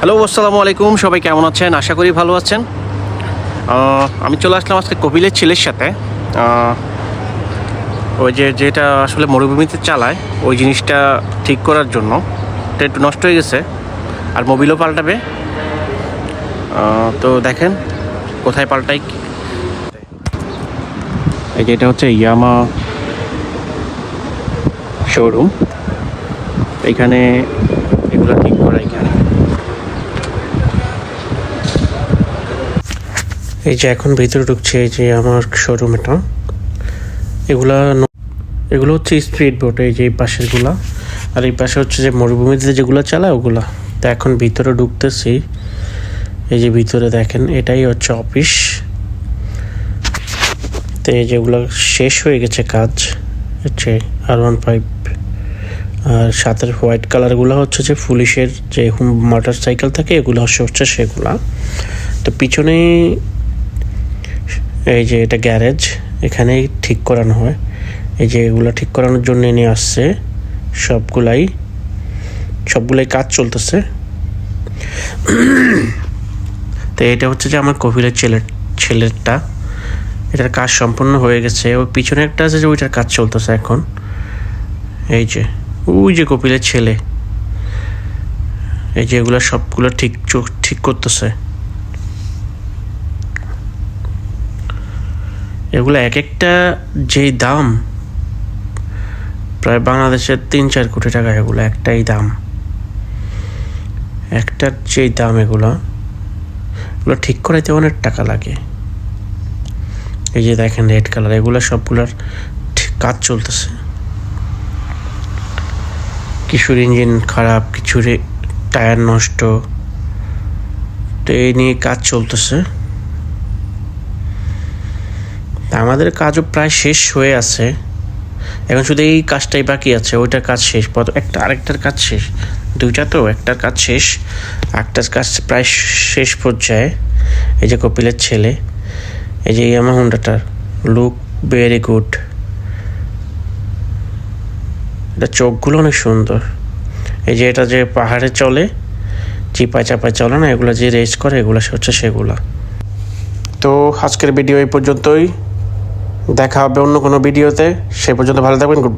Hello, আসসালামু আলাইকুম। সবাই কেমন আছেন? আশা করি ভালো আছেন। আমি চলে আসলাম আজকে কপিলের ছেলের সাথে। ওই যেটা আসলে মরুভূমিতে চালায় ওই জিনিসটা ঠিক করার জন্য। এটা একটু নষ্ট হয়ে গেছে আর মোবিলও পাল্টাবে। তো দেখেন কোথায় পাল্টাই। এই যে এটা হচ্ছে ইয়ামা শোরুম। এইখানে এগুলো ঠিক করা এখানে। এই যে এখন ভিতরে ঢুকছে, এই যে আমার শোরুম এটা। এগুলো হচ্ছে স্ট্রিট বোর্ড, এই যে এই পাশেরগুলা, আর এই পাশে হচ্ছে যে মরুভূমিতে যেগুলো চালায় ওগুলা। তো এখন ভিতরে ঢুকতেছি। এই যে ভিতরে দেখেন এটাই হচ্ছে অফিস। তো এই যেগুলো শেষ হয়ে গেছে কাজ, হচ্ছে R15 আর সাথের হোয়াইট কালারগুলো হচ্ছে যে পুলিশের যে মোটর সাইকেল থাকে এগুলো হচ্ছে সেগুলা। তো পিছনে এই যে এটা গ্যারেজ, এখানেই ঠিক করানো হয়। এই যে এগুলো ঠিক করানোর জন্য নিয়ে আসছে। সবগুলাই কাজ চলতেছে। তো এটা হচ্ছে যে আমার কপিলের ছেলেরটা, এটার কাজ সম্পূর্ণ হয়ে গেছে। ওই পিছনে একটা আছে যে ওইটার কাজ চলতেছে এখন। এই যে ওই যে কপিলের ছেলে, এই যে এগুলো সবগুলো ঠিক করতেছে। এগুলো এক একটা যেই দাম, প্রায় বাংলাদেশের 3-4 কোটি টাকা। এগুলো একটাই দাম, একটার যেই দাম। এগুলো ঠিক করাইতে অনেক টাকা লাগে। এই যে দেখেন রেড কালার, এগুলো সবগুলোর কাজ চলতেছে। কিছুর ইঞ্জিন খারাপ, কিছুর টায়ার নষ্ট, তো এই নিয়ে কাজ চলতেছে। আমাদের কাজও প্রায় শেষ হয়ে আছে, এখন শুধু এই কাজটাই বাকি আছে। ওইটার কাজ শেষ, আরেকটার কাজ শেষ। দুইটা তো, একটার কাজ শেষ, একটার কাজ প্রায় শেষ পর্যায়ে। এই যে কপিলের ছেলে, এই যে ইয়ামা হুন্ডাটার লুক ভেরি গুড। এটা চোখগুলো অনেক সুন্দর। এই যে এটা যে পাহাড়ে চলে, চিপায় চাপায় চলে না, এগুলো যে রেস করে এগুলো হচ্ছে সেগুলা। তো আজকের ভিডিও এই পর্যন্তই। দেখা হবে অন্য কোনো ভিডিওতে। সে পর্যন্ত ভালো থাকবেন। Good bye.